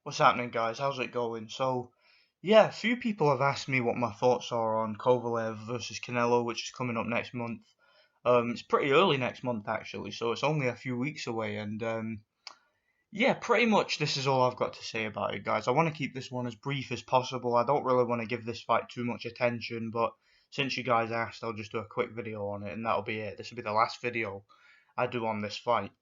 What's happening, guys? How's it going? Yeah, a few people have asked me what my thoughts are on Kovalev versus Canelo, which is coming up next month. It's pretty early next month, actually, so it's only a few weeks away. Yeah, pretty much this is all I've got to say about it, guys. I want to keep this one as brief as possible. I don't really want to give this fight too much attention, but since you guys asked, I'll just do a quick video on it, and that'll be it. This will be the last video I do on this fight.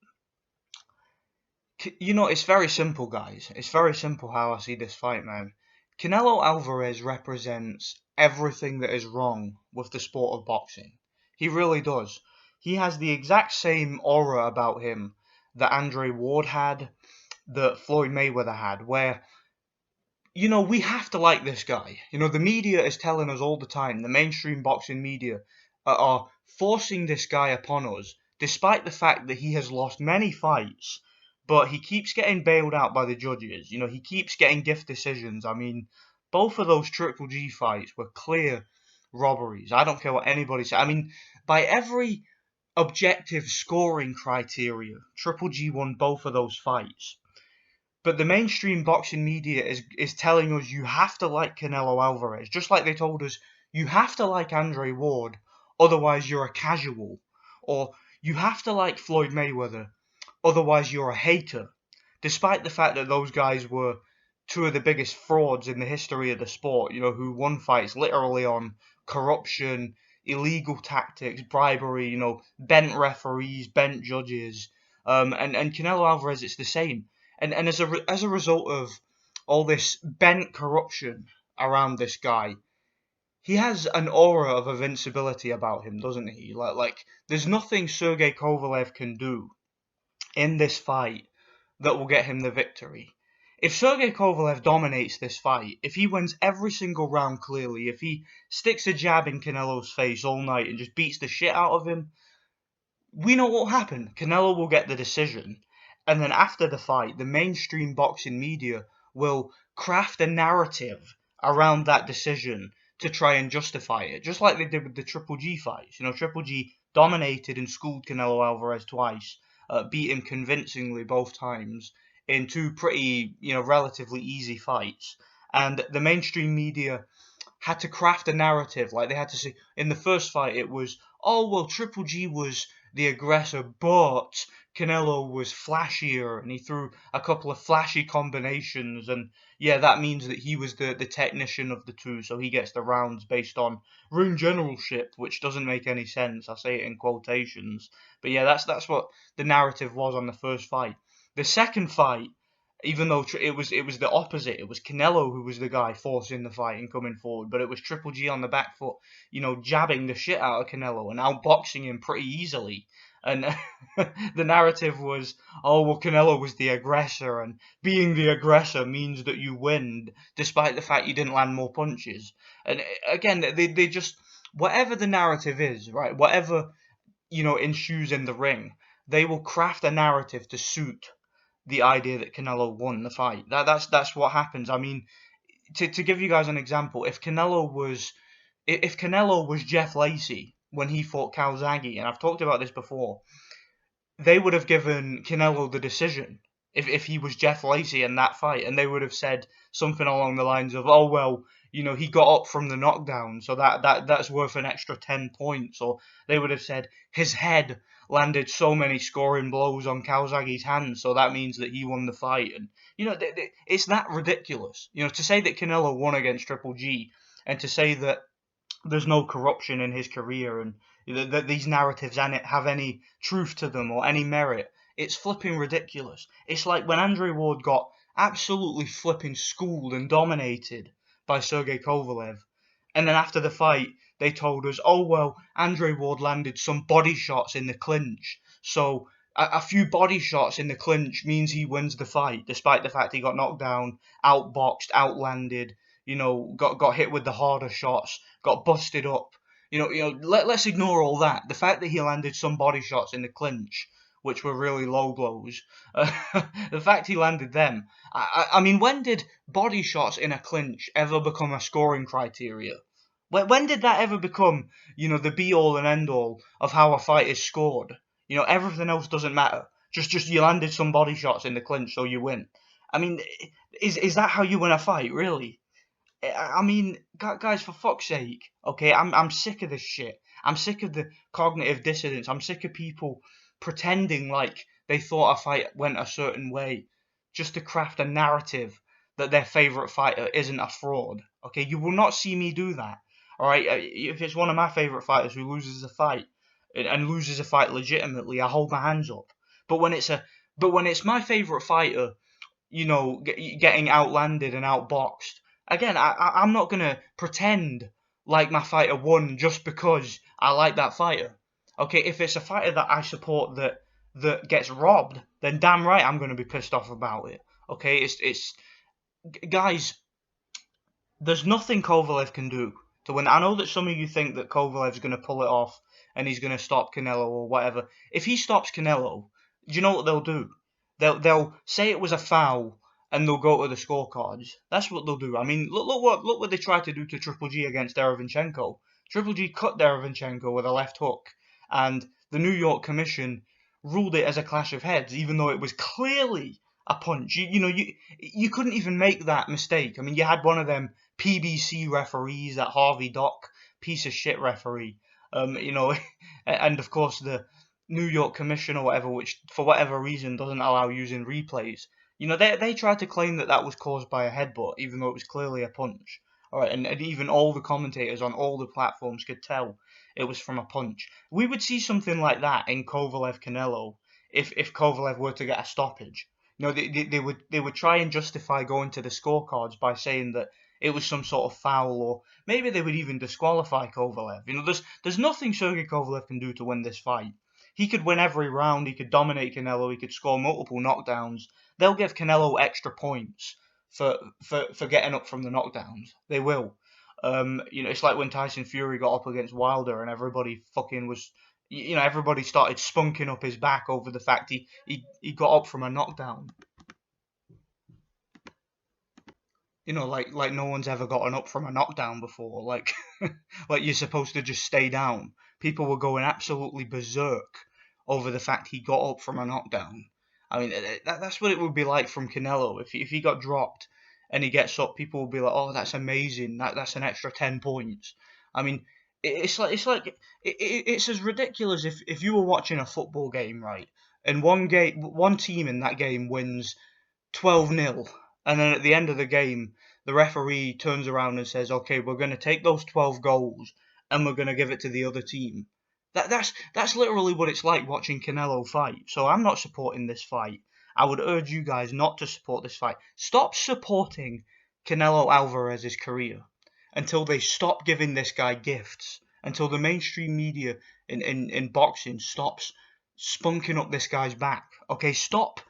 It's very simple, guys. It's very simple how I see this fight, man. Canelo Alvarez represents everything that is wrong with the sport of boxing. He really does. He has the exact same aura about him that Andre Ward had, that Floyd Mayweather had, where, we have to like this guy. The media is telling us all the time, the mainstream boxing media are forcing this guy upon us, despite the fact that he has lost many fights, but he keeps getting bailed out by the judges. He keeps getting gift decisions. I mean, both of those Triple G fights were clear robberies. I don't care what anybody says. I mean, by every objective scoring criteria, Triple G won both of those fights. But the mainstream boxing media is telling us you have to like Canelo Alvarez, just like they told us you have to like Andre Ward, otherwise you're a casual, or you have to like Floyd Mayweather, otherwise you're a hater. Despite the fact that those guys were two of the biggest frauds in the history of the sport, who won fights literally on corruption, illegal tactics, bribery, bent referees, bent judges, and Canelo Alvarez, it's the same. And as a result of all this bent corruption around this guy, he has an aura of invincibility about him, doesn't he? Like there's nothing Sergey Kovalev can do in this fight that will get him the victory. If Sergey Kovalev dominates this fight, if he wins every single round clearly, if he sticks a jab in Canelo's face all night and just beats the shit out of him, we know what will happen. Canelo will get the decision. And then after the fight, the mainstream boxing media will craft a narrative around that decision to try and justify it, just like they did with the Triple G fights. Triple G dominated and schooled Canelo Alvarez twice, beat him convincingly both times in two pretty, relatively easy fights. And the mainstream media had to craft a narrative. Like they had to say, in the first fight, it was, oh, well, Triple G was the aggressor, but Canelo was flashier and he threw a couple of flashy combinations. And yeah, that means that he was the technician of the two, so he gets the rounds based on ring generalship, which doesn't make any sense. I say it in quotations. But yeah, that's what the narrative was on the first fight. The second fight, even though it was the opposite. It was Canelo who was the guy forcing the fight and coming forward, but it was Triple G on the back foot, jabbing the shit out of Canelo and outboxing him pretty easily. And the narrative was, oh, well, Canelo was the aggressor, and being the aggressor means that you win, despite the fact you didn't land more punches. And again, they just, whatever the narrative is, right, whatever, ensues in the ring, they will craft a narrative to suit the idea that Canelo won the fight. That's what happens. I mean, to give you guys an example, if Canelo was Jeff Lacey when he fought Calzaghe, and I've talked about this before, they would have given Canelo the decision if he was Jeff Lacey in that fight, and they would have said something along the lines of, oh well, he got up from the knockdown, so that's worth an extra 10 points, or they would have said his head landed so many scoring blows on Calzaghe's hands, so that means that he won the fight. And it's that ridiculous. To say that Canelo won against Triple G, and to say that there's no corruption in his career, and that these narratives have any truth to them or any merit, it's flipping ridiculous. It's like when Andre Ward got absolutely flipping schooled and dominated by Sergey Kovalev, and then after the fight they told us, oh well, Andre Ward landed some body shots in the clinch, so a few body shots in the clinch means he wins the fight, despite the fact he got knocked down, outboxed, outlanded, got hit with the harder shots, got busted up. Let's ignore all that. The fact that he landed some body shots in the clinch, which were really low blows, the fact he landed them. I mean, when did body shots in a clinch ever become a scoring criteria? When did that ever become, the be-all and end-all of how a fight is scored? Everything else doesn't matter. Just you landed some body shots in the clinch, so you win. I mean, is that how you win a fight, really? I mean, guys, for fuck's sake, okay, I'm sick of this shit. I'm sick of the cognitive dissonance. I'm sick of people pretending like they thought a fight went a certain way just to craft a narrative that their favorite fighter isn't a fraud. Okay, you will not see me do that. All right, if it's one of my favorite fighters who loses a fight and loses a fight legitimately, I hold my hands up. But when it's a but when it's my favorite fighter, getting outlanded and outboxed. Again, I'm not gonna pretend like my fighter won just because I like that fighter. Okay, if it's a fighter that I support that gets robbed, then damn right I'm gonna be pissed off about it. Okay, it's guys, there's nothing Kovalev can do to win. I know that some of you think that Kovalev's going to pull it off and he's going to stop Canelo or whatever. If he stops Canelo, do you know what they'll do? They'll say it was a foul and they'll go to the scorecards. That's what they'll do. I mean, look what they tried to do to Triple G against Derevyanchenko. Triple G cut Derevyanchenko with a left hook, and the New York Commission ruled it as a clash of heads, even though it was clearly a punch. You couldn't even make that mistake. I mean, you had one of them PBC referees, that Harvey Dock piece of shit referee, and of course the New York Commission or whatever, which for whatever reason doesn't allow using replays. They tried to claim that was caused by a headbutt, even though it was clearly a punch. All right, and even all the commentators on all the platforms could tell it was from a punch. We would see something like that in Kovalev Canelo if Kovalev were to get a stoppage. They would try and justify going to the scorecards by saying that it was some sort of foul, or maybe they would even disqualify Kovalev. There's nothing Sergey Kovalev can do to win this fight. He could win every round. He could dominate Canelo. He could score multiple knockdowns. They'll give Canelo extra points for getting up from the knockdowns. They will. It's like when Tyson Fury got up against Wilder and everybody fucking was, everybody started spunking up his back over the fact he got up from a knockdown. Like no one's ever gotten up from a knockdown before. Like, like you're supposed to just stay down. People were going absolutely berserk over the fact he got up from a knockdown. I mean, that's what it would be like from Canelo. If he got dropped and he gets up, people would be like, "Oh, that's amazing. That's an extra 10 points." I mean, it's as ridiculous if you were watching a football game, right? And one team in that game wins 12-0, and then at the end of the game, the referee turns around and says, "Okay, we're going to take those 12 goals and we're going to give it to the other team." That's literally what it's like watching Canelo fight. So I'm not supporting this fight. I would urge you guys not to support this fight. Stop supporting Canelo Alvarez's career until they stop giving this guy gifts. Until the mainstream media in boxing stops spunking up this guy's back. Okay, stop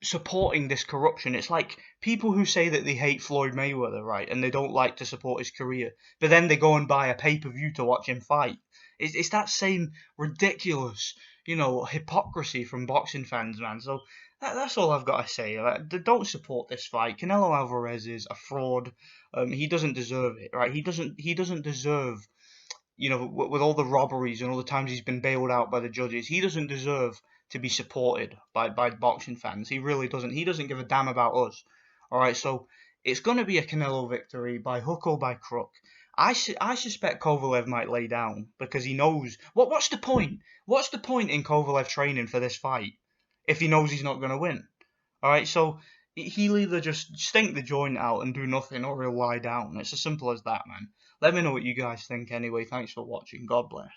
supporting this corruption. It's like people who say that they hate Floyd Mayweather, right, and they don't like to support his career, but then they go and buy a pay-per-view to watch him fight. It's that same ridiculous, hypocrisy from boxing fans, man. So that's all I've got to say. Like, don't support this fight. Canelo Alvarez is a fraud. He doesn't deserve it, right? He doesn't deserve, with all the robberies and all the times he's been bailed out by the judges, he doesn't deserve to be supported by boxing fans. He really doesn't. He doesn't give a damn about us. All right, so it's going to be a Canelo victory by hook or by crook. I suspect Kovalev might lay down because he knows what's the point? What's the point in Kovalev training for this fight if he knows he's not going to win? All right, so he'll either just stink the joint out and do nothing, or he'll lie down. It's as simple as that, man. Let me know what you guys think anyway. Thanks for watching. God bless.